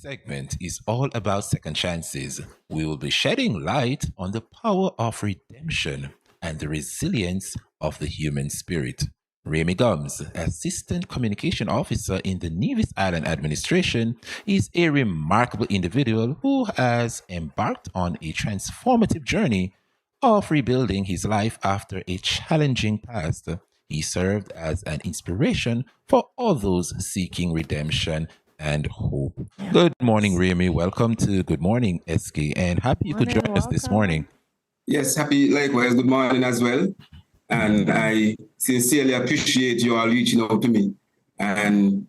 segment is all about second chances. We will be shedding light on the power of redemption and the resilience of the human spirit. Ramie Gumbs, Assistant Communication Officer in the Nevis Island Administration, is a remarkable individual who has embarked on a transformative journey of rebuilding his life after a challenging past. He served as an inspiration for all those seeking redemption and hope. Good morning, Ramie. Welcome to Good Morning SKN. Happy you could Morning, join us this morning. Yes, happy likewise. Good morning as well. And I sincerely appreciate you all reaching out to me and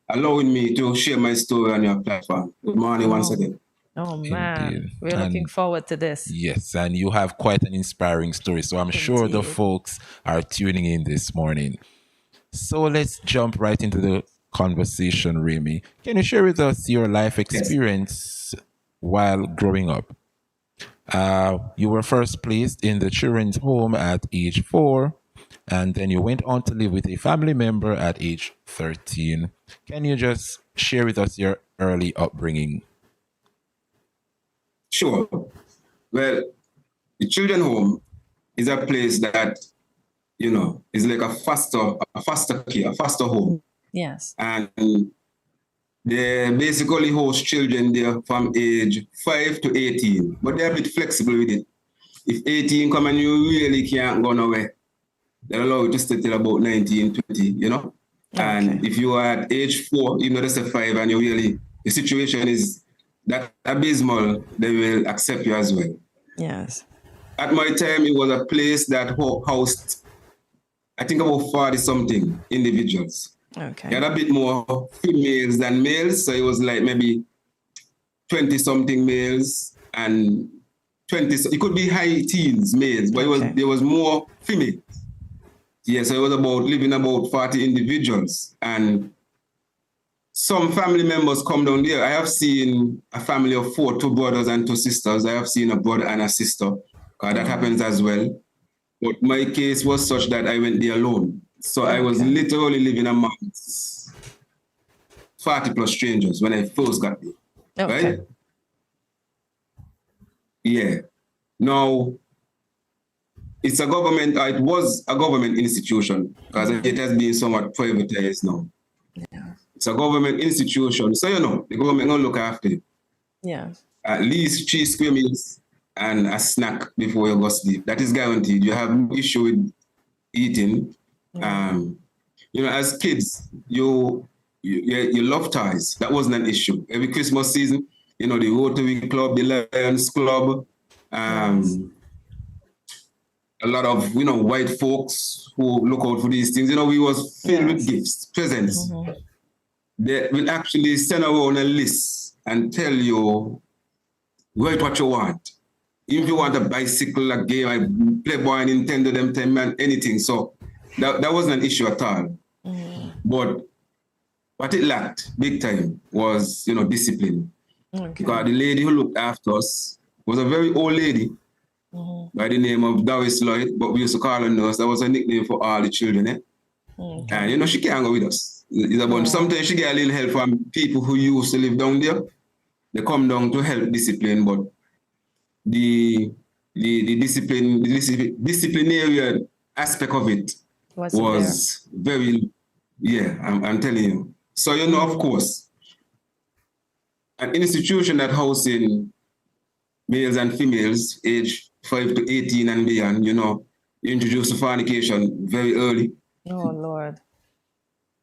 allowing me to share my story on your platform. Good morning once again. Oh man, Indeed. we're looking forward to this. Yes, and you have quite an inspiring story. So I'm sure the folks are tuning in this morning. So let's jump right into the conversation, Ramie. Can you share with us your life experience while growing up? You were first placed in the children's home at age 4, and then you went on to live with a family member at age 13. Can you just share with us your early upbringing? Sure. Well, the children's home is a place that, is like a foster care, a foster home. Yes. And they basically host children there from age 5 to 18, but they're a bit flexible with it. If 18 come and you really can't go nowhere, they'll allow you to stay till about 19, 20, Okay. And if you are at age 4, that's a 5, and the situation is that abysmal, they will accept you as well. Yes. At my time, it was a place that housed, I think, about 40-something individuals. Okay. They had a bit more females than males, so it was like maybe 20-something males and 20. It could be high teens males, but there was more females. Yeah, so it was living about 40 individuals, and some family members come down there. I have seen a family of 4, 2 brothers and 2 sisters. I have seen a brother and a sister. That happens as well. But my case was such that I went there alone. So I was literally living amongst 40 plus strangers when I first got there. Right? Yeah. Now, it was a government institution because it has been somewhat privatized now. Yeah. It's a government institution. So, the government will look after you. Yeah. At least 3 square meals and a snack before you go sleep. That is guaranteed. You have no issue with eating. As kids, you love toys. That wasn't an issue. Every Christmas season, the Rotary Club, the Lions Club, a lot of, white folks who look out for these things. We was filled with gifts, presents. Mm-hmm. They will actually send around a list and tell you, write what you want. If you want a bicycle, a game, a Playboy, Nintendo, them time, man, anything. So that wasn't an issue at all. Mm-hmm. But what it lacked big time was, discipline. Because the lady who looked after us was a very old lady by the name of Doris Lloyd, but we used to call her Nurse. That was a nickname for all the children. And, she can't go with us. Sometimes she get a little help from people who used to live down there. They come down to help discipline, but the disciplinary aspect of it was very, I'm telling you. So, of course, an institution that housing males and females, age 5 to 18 and beyond, you introduce to fornication very early. Oh, Lord.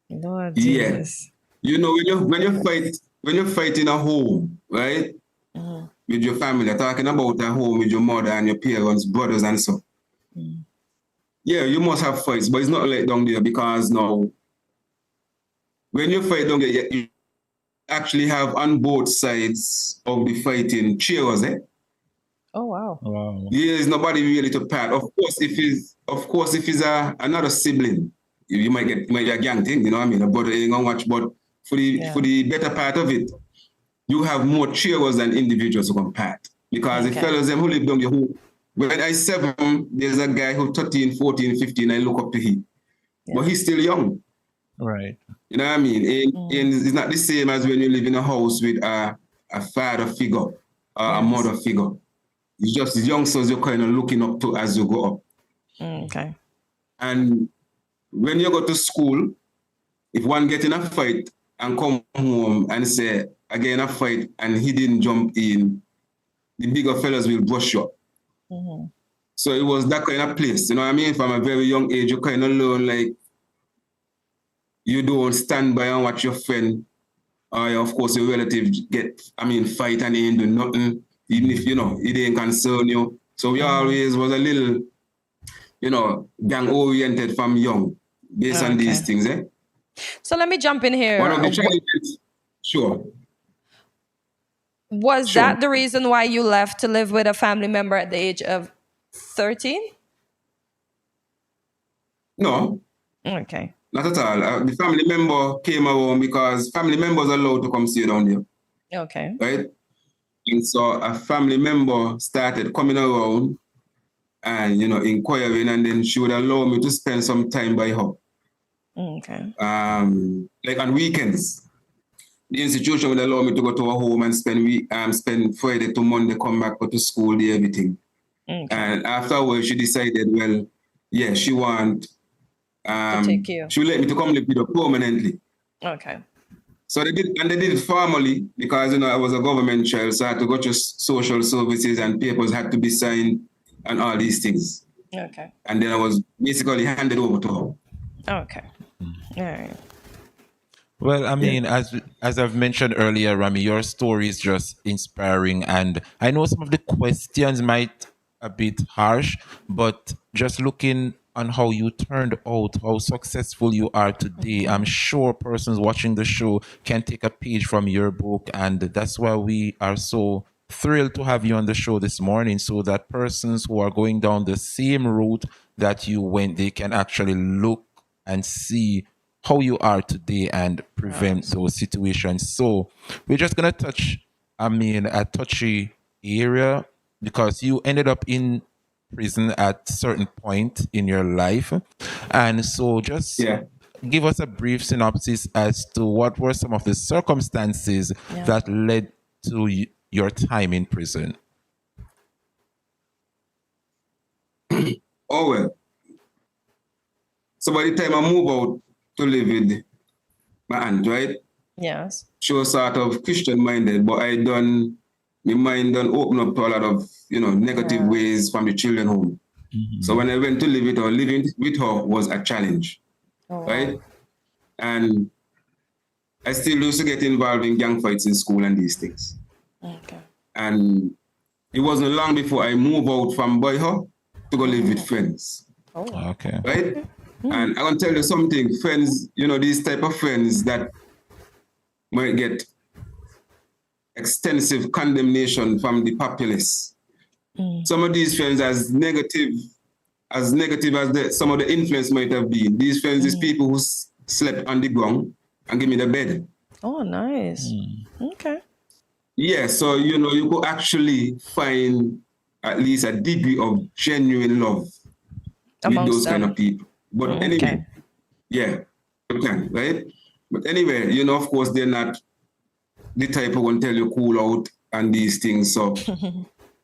Lord Jesus. When you fight in a home, right? Mm-hmm. With your family, you're talking about a home with your mother and your parents, brothers and so. Mm. Yeah, you must have fights, but it's not like down there because now, when you fight down there, you actually have on both sides of the fighting cheers, Oh wow! Yeah, there's nobody really to pat. Of course, if he's another sibling, you might get a gang thing, you know what I mean? A brother ain't gonna watch, but for the better part of it, you have more cheerers than individuals who can pat. Because the fellas them who live down the home, when I 7, there's a guy who 13, 14, 15, I look up to him. Yeah. But he's still young. Right. You know what I mean? It's not the same as when you live in a house with a father figure or a mother figure. It's just the youngsters you're kind of looking up to as you go up. Okay. And when you go to school, if one get in a fight and come home and say, again, a fight, and he didn't jump in, the bigger fellas will brush you up. So it was that kind of place, you know what I mean? From a very young age, you kind of learn, like, you don't stand by and watch your friend or, of course, your relative fight and he ain't do nothing, even if, it ain't concern you. So we always was a little, gang-oriented from young, based on these things, eh? So let me jump in here. One of the challenges, sure. Was that the reason why you left to live with a family member at the age of 13? No. Okay. Not at all. The family member came around because family members are allowed to come see you down there. Okay. Right? And so a family member started coming around and, inquiring, and then she would allow me to spend some time by her. Okay. Like on weekends. The institution would allow me to go to her home and spend Friday to Monday, come back, go to school, do everything. Okay. And afterwards, she decided, well, yeah, she want to take you. She would let me to come live with her permanently. Okay. So they did it formally because, I was a government child, so I had to go to social services and papers had to be signed and all these things. Okay. And then I was basically handed over to her. Okay. All right. Well, I mean, as I've mentioned earlier, Ramie, your story is just inspiring, and I know some of the questions might a bit harsh, but just looking on how you turned out, how successful you are today, I'm sure persons watching the show can take a page from your book, and that's why we are so thrilled to have you on the show this morning, so that persons who are going down the same route that you went, they can actually look and see how you are today and prevent those situations. So we're just gonna touch, a touchy area, because you ended up in prison at certain point in your life, and so just give us a brief synopsis as to what were some of the circumstances that led to your time in prison. Oh well. So by the time I move out to live with my aunt, right? Yes. She was sort of Christian minded, but my mind done open up to a lot of, negative ways from the children home. Mm-hmm. So when I went to live with her, living with her was a challenge, right? And I still used to get involved in gang fights in school and these things. Okay. And it wasn't long before I moved out from Boyho to go live with friends. Oh. Okay. Right? And I'm going to tell you something, friends, these type of friends that might get extensive condemnation from the populace. Some of these friends, as negative as some of the influence might have been, these friends is people who slept on the ground and give me the bed. Oh, nice. Okay. Yeah, so, you could actually find at least a degree of genuine love with those kind of people. But anyway, you can, right? But anyway, of course, they're not the type who will tell you cool out and these things. So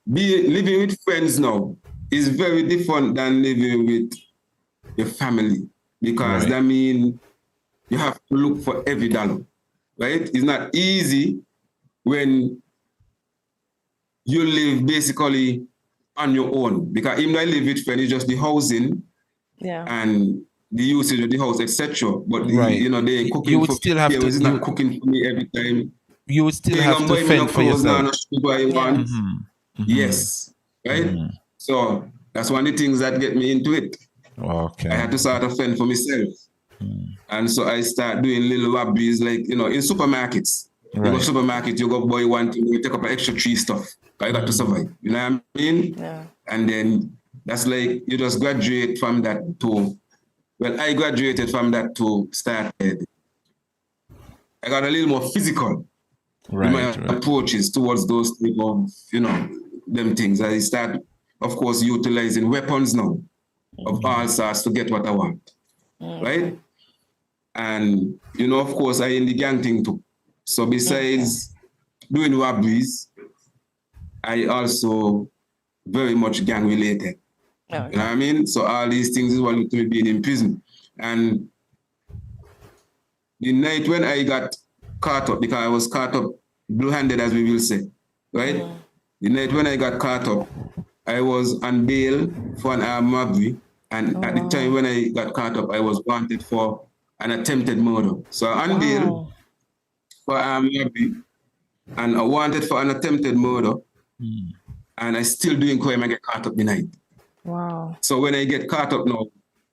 living with friends now is very different than living with your family, because that means you have to look for every dollar, right? It's not easy when you live basically on your own, because even though I live with friends, it's just the housing and the usage of the house, etc. But they cooking you would still have to. It's not cooking for me every time. You would still have to fend for yourself. Yes, right. So that's one of the things that get me into it. Okay. I had to sort of fend for myself, and so I start doing little robberies, like in supermarkets. You go supermarket, you go buy one thing, you take up an extra 3 stuff. I got to survive. You know what I mean? Yeah. And then that's like you just graduate from that to. Well, I graduated from that to start. I got a little more physical in my approaches towards those type of, them things. I start, of course, utilizing weapons now of all sorts to get what I want, right? And, you know, of course, I in the gang thing too. So besides doing robberies, I also very much gang related. Okay. You know what I mean? So all these things is what led to me being in prison. And the night when I got caught up, because I was caught up blue-handed, as we will say, right? The night when I got caught up, I was on bail for an armed robbery. And at the time when I got caught up, I was wanted for an attempted murder. So on bail for armed robbery and I wanted for an attempted murder. And I still doing crime. I get caught up the night. Wow. So when I get caught up now,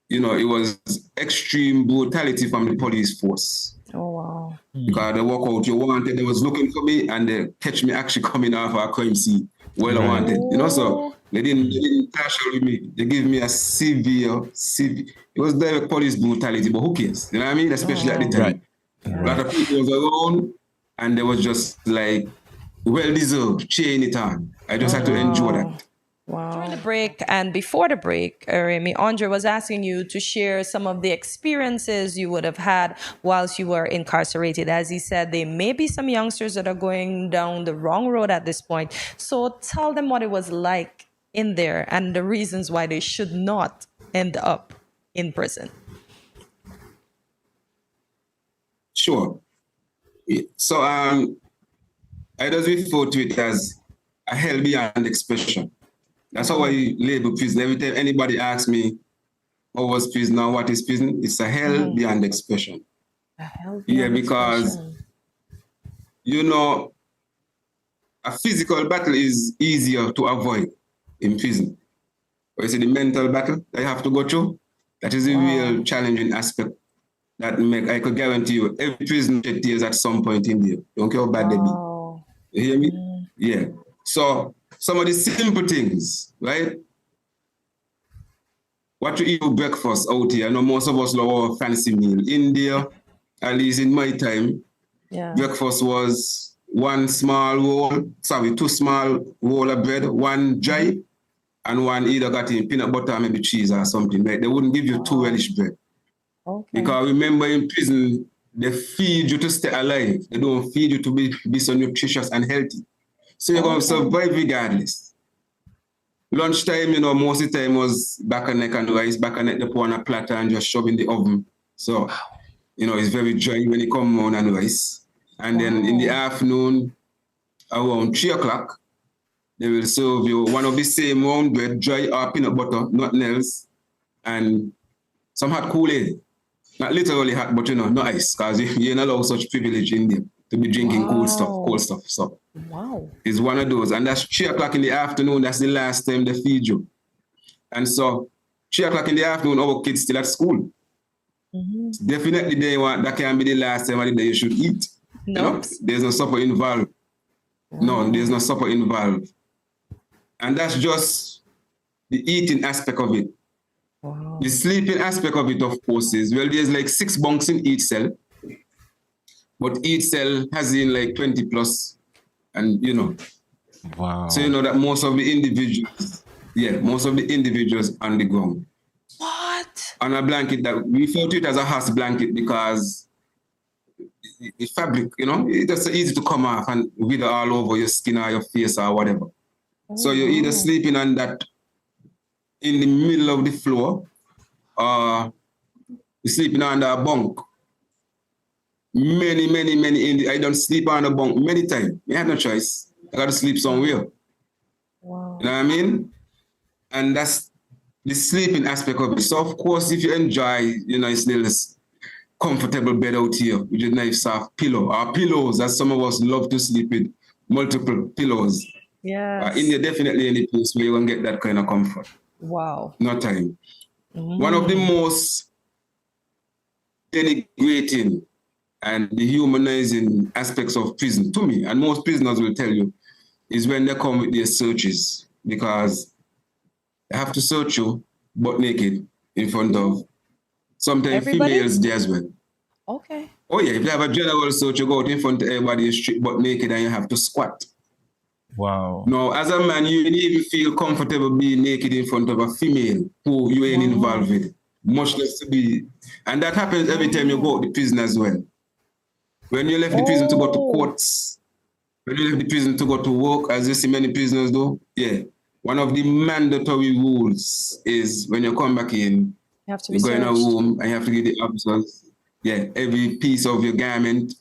you know, it was extreme brutality from the police force. Oh, wow. Because they walk out, you wanted, they was looking for me and they catch me actually coming off a crime scene. Well, I wanted, you know, so they didn't casual with me. They give me a severe, it was direct police brutality, but who cares? You know what I mean? Especially at the time. A lot of people was around and they was just like, well-deserved, chain it on. I just had to endure that. Wow. During the break and before the break, Ramie, Andre was asking you to share some of the experiences you would have had whilst you were incarcerated. As he said, there may be some youngsters that are going down the wrong road at this point. So tell them what it was like in there and the reasons why they should not end up in prison. Sure. So I just refer to it as a hell beyond expression. That's how I label prison. Every time anybody asks me, what was prison or what is prison? It's a hell beyond expression. A hell beyond because, you know, a physical battle is easier to avoid in prison. But you see the mental battle that you have to go through, that is a real challenging aspect that I could guarantee you, every prison shed tears at some point in there. Don't care how bad they be. You hear me? Yeah. So some of the simple things, right? What you eat for breakfast out here, I know most of us love a fancy meal. In there, at least in my time, breakfast was two small roll of bread, one dry, and one either got in peanut butter, maybe cheese or something. Right? They wouldn't give you two relish bread. Okay. Because remember in prison, they feed you to stay alive. They don't feed you to be so nutritious and healthy. So you're going to survive regardless. Lunchtime, you know, most of the time was back and neck and rice, back and neck they put on a platter and just shove in the oven. So, you know, it's very dry when it comes on and rice. And then in the afternoon, around 3 o'clock, they will serve you one of the same round bread, dry or peanut butter, nothing else, and some hot Kool-Aid. Not literally hot, but you know, no ice, because you ain't allowed such privilege in there to be drinking cold stuff. So it's one of those. And that's 3 o'clock in the afternoon, that's the last time they feed you. And so 3 o'clock in the afternoon, our kids still at school. Definitely that can be the last time of the day you should eat. Nope. You know, there's no supper involved. No, there's no supper involved. And that's just the eating aspect of it. The sleeping aspect of it, of course, is, well, there's like 6 bunks in each cell, but each cell has in like 20 plus, and you know. So you know that most of the individuals on the ground. What? On a blanket that we refer to it as a house blanket because the fabric, you know, it's just easy to come off and wither all over your skin or your face or whatever. So you're either sleeping on that in the middle of the floor, you're sleeping under a bunk. Many, I don't sleep on a bunk many times. I had no choice. I got to sleep somewhere. Wow. You know what I mean? And that's the sleeping aspect of it. So of course, if you enjoy, you know, it's little comfortable bed out here with a nice soft pillow, or pillows, as some of us love to sleep with, multiple pillows. Yeah. India definitely any place where you can get that kind of comfort. Wow. No time. One of the most denigrating and dehumanizing aspects of prison, to me, and most prisoners will tell you, is when they come with their searches, because they have to search you butt naked in front of sometimes females there as well. Okay. Oh yeah, if you have a general search, you go out in front of everybody straight butt naked and you have to squat. Wow. Now, as a man, you didn't even feel comfortable being naked in front of a female who you ain't involved with. much less to be. And that happens every time you go to the prison as well. When you left the prison to go to courts, when you left the prison to go to work, as you see many prisoners do, one of the mandatory rules is when you come back in, You have to you be go in a searched. room and you have to give the officers, every piece of your garment,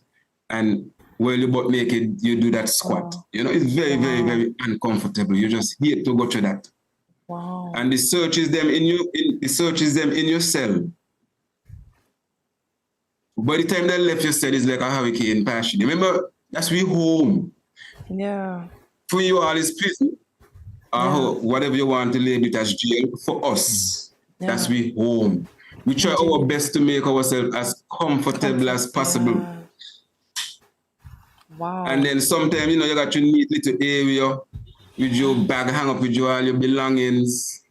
and while you're butt naked, you do that squat. Wow. You know, it's very, very, very uncomfortable. You just hate to go through that. Wow. And it searches them in your cell. By the time they left your cell, it's like a hurricane passion. Remember, that's we home. Yeah. For you all is prison, or whatever you want to label it as jail. For us, that's we home. We try our best to make ourselves as comfortable as possible. Yeah. Wow. And then sometimes, you know, you got your neat little area with your bag hang up with all your belongings.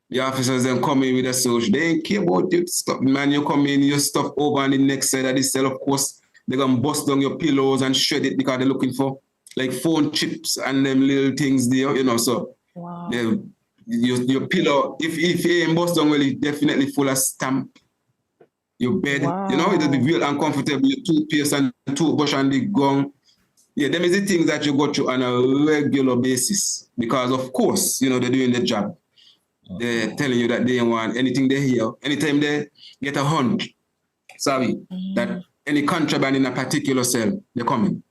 The officers then come in with a search. They ain't care about your stuff. Man, you come in, your stuff over on the next side of the cell, of course. They're going to bust down your pillows and shred it because they're looking for like phone chips and them little things there, you know. So your pillow, if you ain't bust down, well, it's definitely full of stamp. Your bed, you know, it'll be real uncomfortable. Your toothpaste and toothbrush and the gum. Yeah, them is the things that you go through on a regular basis because, of course, you know, they're doing the job. They're telling you that they don't want anything they hear. Anytime they get a hunch, that any contraband in a particular cell, they're coming.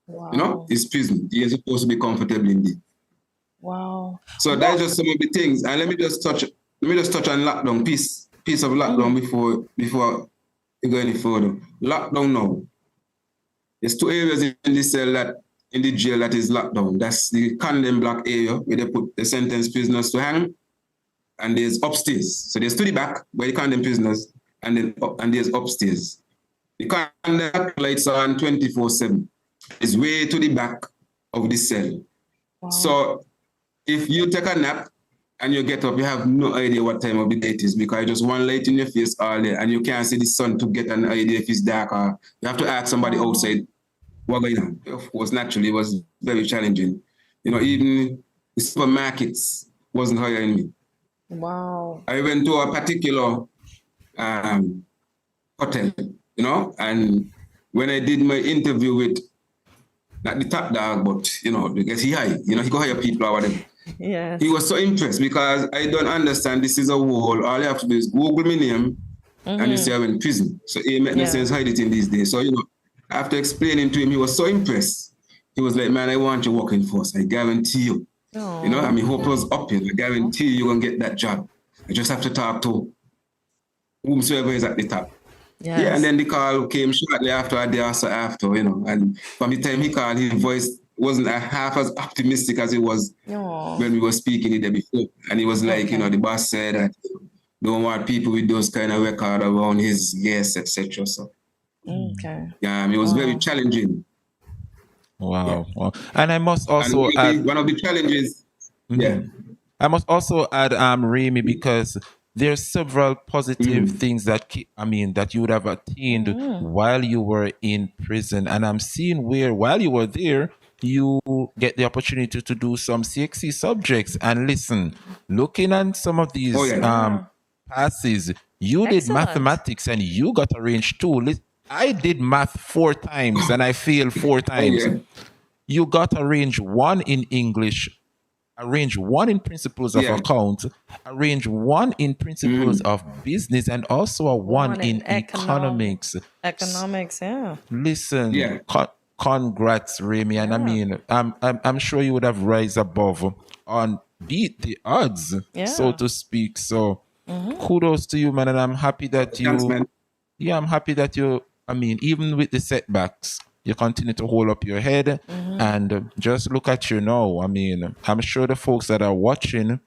Wow. You know, it's prison. You're supposed to be comfortable in it. Wow. So that's just some of the things. And let me just touch on lockdown, piece of lockdown before you go any further. Lockdown now. There's two areas in the cell in the jail that is locked down. That's the condemned block area where they put the sentenced prisoners to hang. And there's upstairs. So there's to the back where you condemn prisoners, and there's upstairs. The condemned lights are on 24/7. It's way to the back of the cell. Wow. So if you take a nap and you get up, you have no idea what time of the day it is because just one light in your face all day and you can't see the sun to get an idea if it's dark, or you have to ask somebody outside what's going on. Of course, naturally, it was very challenging. You know, even the supermarkets wasn't hiring me. Wow. I went to a particular hotel, you know, and when I did my interview with, not the top dog, but, you know, because he could hire people or whatever. Yes. He was so impressed because I don't understand this is a wall. All you have to do is Google my name and you say I'm in prison. So it makes no sense hide it in these days. So, you know, after explaining to him, he was so impressed. He was like, man, I want you working for us. I guarantee you. Aww. You know, I mean, hope was up here. I guarantee you're going to get that job. You just have to talk to whomsoever is at the top. Yes. Yeah, and then the call came shortly after, a day or so after, you know. And from the time he called, his voice wasn't half as optimistic as it was when we were speaking the day before. And he was like, you know, the boss said that don't want people with those kind of record around his yes, etc. So, yeah, it was very challenging. Wow. Yeah. Wow. And I must also add one of the challenges. I must also add, Ramie, because there's several positive things that you would have attained while you were in prison. And I'm seeing where while you were there, you get the opportunity to do some CXC subjects. And listen, looking at some of these passes, you did mathematics and you got a range 2. I did math 4 times and I failed 4 times. You got a range 1 in English, a range 1 in principles of account, a range 1 in principles of business, and also a 1 in economics. Economics, Listen, congrats, Ramie. And I mean, I'm sure you would have rise above on beat the odds, so to speak. So kudos to you, man. And I'm happy that I'm happy that you, I mean, even with the setbacks, you continue to hold up your head and just look at you now. I mean, I'm sure the folks that are watching,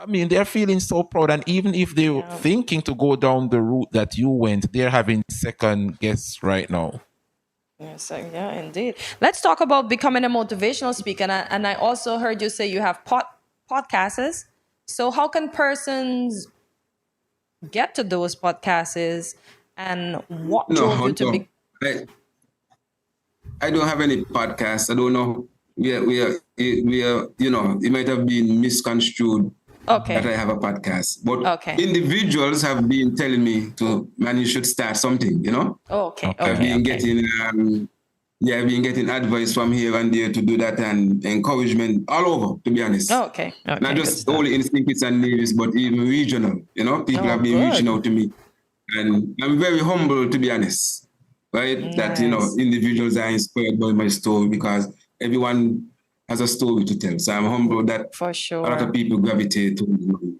they're feeling so proud. And even if they're thinking to go down the route that you went, they're having second guess right now. Yes, yeah, indeed. Let's talk about becoming a motivational speaker. And I also heard you say you have podcasts. So how can persons get to those podcasts, and what drove you to be? I don't have any podcasts. I don't know. We are, you know, it might have been misconstrued Okay. that I have a podcast. But Okay. individuals have been telling me to, man, you should start something, you know? Okay. Okay. I've been getting I've been getting advice from here and there to do that and encouragement all over, to be honest. Okay. Not Good just stuff. only in stkitts and Nevis, but even regional. You know, people have been reaching good. out to me. And I'm very humble, to be honest, right? That, you know, Nice. individuals are inspired by my story because everyone has a story to tell. So I'm humble that For a lot sure. of people gravitate to me.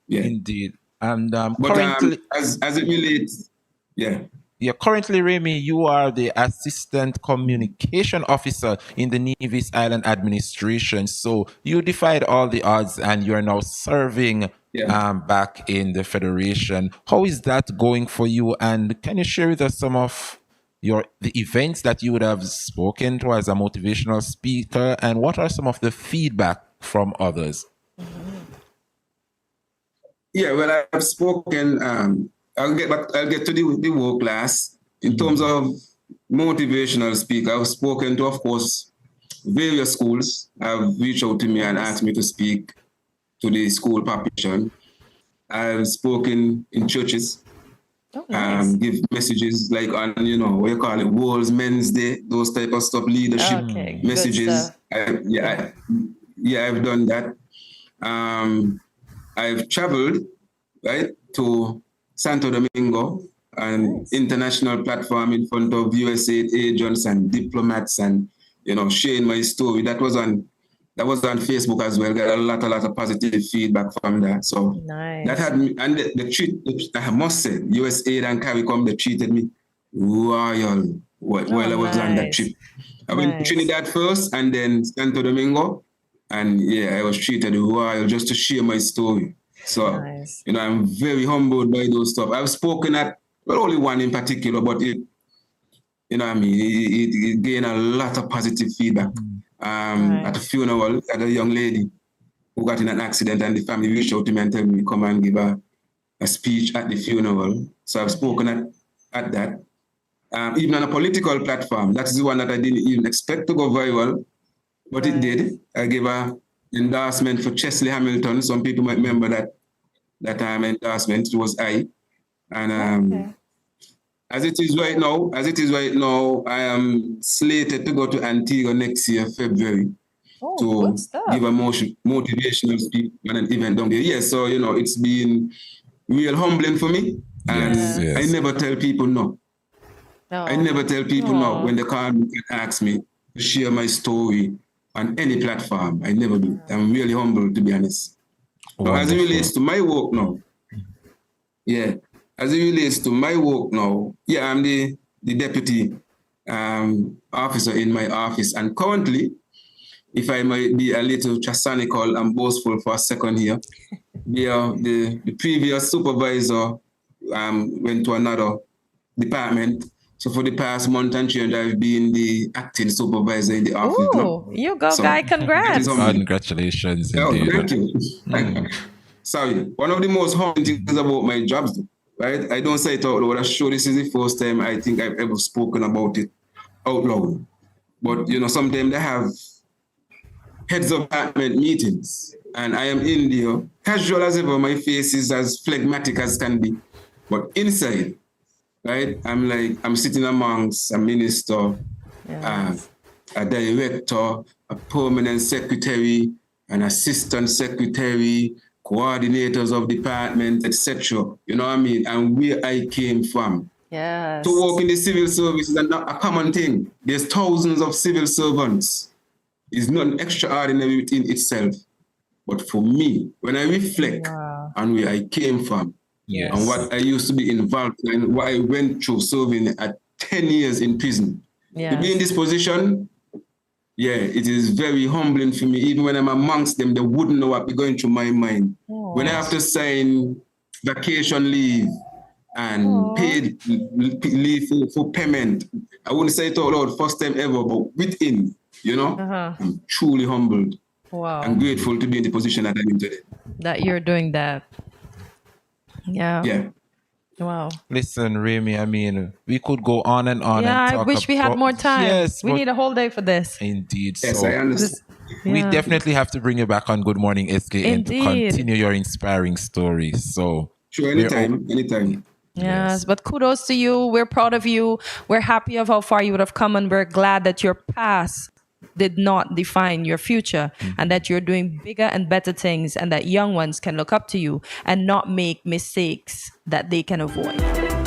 Yeah. Indeed. And But currently, as it relates, yeah. yeah, currently, Ramie, you are the Assistant Communication Officer in the Nevis Island Administration. So you defied all the odds and you're now serving Yeah. back in the Federation. How is that going for you? And can you share with us some of the events that you would have spoken to as a motivational speaker? And what are some of the feedback from others? Yeah, well, I've spoken. I'll get to the work class in terms of motivational speaker. I've spoken to, of course, various schools. Have reached out to me and asked me to speak to the school population. I've spoken in churches. Oh, nice. Give messages like on, you know, what you call it, World's Men's Day, those type of stuff, leadership Okay, good messages. stuff. I've done that. I've traveled, right, to Santo Domingo, an international platform in front of USAID agents and diplomats, and, you know, sharing my story. That was on Facebook as well. Got a lot of positive feedback from that. So Nice. that had me, and I must say, USAID and CARICOM, they treated me royal while I was on that nice. trip. I went to Nice. Trinidad first and then Santo Domingo. And yeah, I was treated royal just to share my story. So, Nice. you know, I'm very humbled by those stuff. I've spoken at, well, only one in particular, but it, you know what I mean, it gained a lot of positive feedback. At a funeral, at a young lady who got in an accident, and the family reached out to me and told me to come and give a speech at the funeral. So I've spoken at that. Even on a political platform, that's the one that I didn't even expect to go viral, but it did. I gave an endorsement for Chesley Hamilton. Some people might remember that endorsement. It was I. And as it is right now, I am slated to go to Antigua next year, February, to give a motivational speech at an event down there. Yeah, so, you know, it's been real humbling for me. And Yes. I never tell people no. I never tell people no when they call me and ask me to share my story on any platform. I never do. I'm really humbled, to be honest. Now, as it relates to my work now, I'm the deputy officer in my office. And currently, if I might be a little chasanical and boastful for a second here, the previous supervisor went to another department. So for the past month and change, I've been the acting supervisor in the office. Oh, you go, guy! Congrats! Congratulations, indeed. Thank you. Sorry, one of the most humbling things about my jobs, right? I don't say it out loud. I'm sure this is the first time I think I've ever spoken about it out loud. But, you know, sometimes they have heads of department meetings, and I am in there, casual as ever. My face is as phlegmatic as can be, but inside, right, I'm sitting amongst a minister, a director, a permanent secretary, an assistant secretary, coordinators of departments, etc. You know what I mean? And where I came from. Yes. To work in the civil service is not a common thing. There's thousands of civil servants. It's not extraordinary within itself. But for me, when I reflect on where I came from, and what I used to be involved in, and what I went through serving at 10 years in prison, to be in this position, it is very humbling for me. Even when I'm amongst them, they wouldn't know what be going through my mind. When I have to sign vacation leave and paid leave for payment, I wouldn't say it out loud, first time ever, but within, you know, I'm truly humbled. Wow. I'm grateful to be in the position that I'm in today. That you're doing that. Yeah. Wow. Listen, Ramie, I mean, we could go on and on. Yeah, and talk I wish we had more time. Yes, we need a whole day for this. Indeed. Yes, so I understand. We Yeah. definitely have to bring you back on Good Morning SKN to Indeed. continue your inspiring story. So Sure, we're all, anytime. Yes, but kudos to you. We're proud of you. We're happy of how far you would have come, and we're glad that your past did not define your future, and that you're doing bigger and better things, and that young ones can look up to you and not make mistakes that they can avoid.